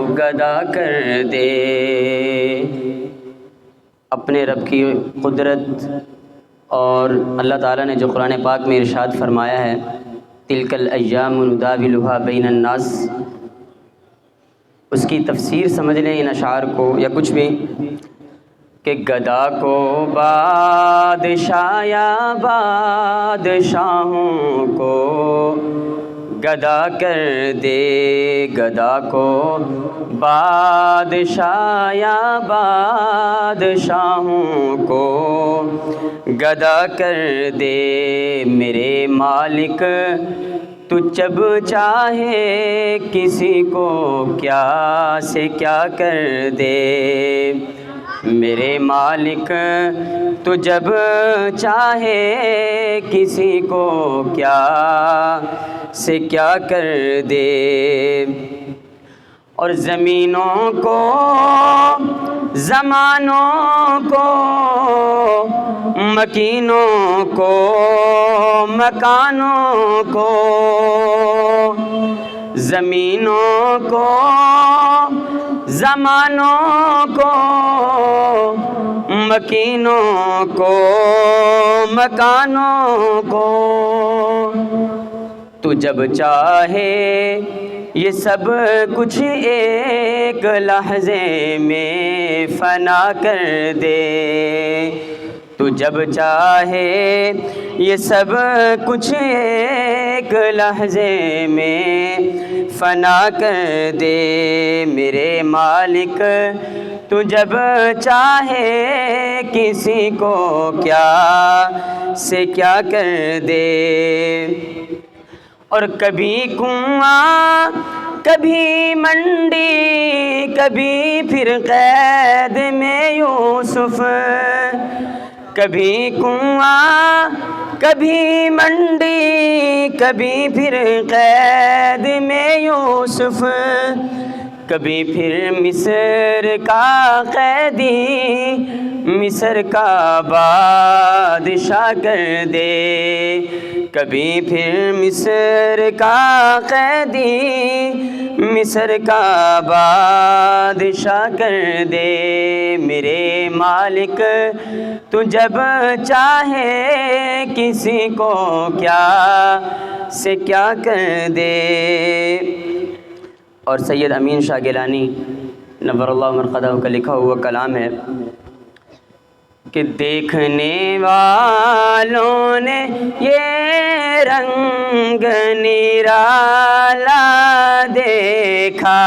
گدا کر دے۔ اپنے رب کی قدرت اور اللہ تعالیٰ نے جو قرآن پاک میں ارشاد فرمایا ہے تلک الایام نداولها بین الناس، اس کی تفسیر سمجھ لیں ان اشعار کو یا کچھ بھی کہ گدا کو بادشاہ یا بادشاہوں کو گدا کر دے، گدا کو بادشاہ یا بادشاہوں کو گدا کر دے۔ میرے مالک تو جب چاہے کسی کو کیا سے کیا کر دے، میرے مالک تو جب چاہے کسی کو کیا سے کیا کر دے۔ اور زمینوں کو زمانوں کو مکینوں کو مکانوں کو، زمینوں کو زمانوں کو مکینوں کو مکانوں کو، تو جب چاہے یہ سب کچھ ایک لحظے میں فنا کر دے، تو جب چاہے یہ سب کچھ ایک لحظے میں فنا کر دے۔ میرے مالک تو جب چاہے کسی کو کیا سے کیا کر دے۔ اور کبھی کنواں کبھی منڈی کبھی پھر قید میں یوسف، کبھی کنواں کبھی منڈی کبھی پھر قید میں یوسف، کبھی پھر مصر کا قیدی مصر کا بادشاہ کر دے، کبھی پھر مصر کا قیدی مصر کا بادشاہ کر دے۔ میرے مالک تو جب چاہے کسی کو کیا سے کیا کر دے۔ اور سید امین شاہ گیلانی نور اللہ مرقدہ کا لکھا ہوا کلام ہے کہ دیکھنے والوں نے یہ رنگ نرالا دیکھا،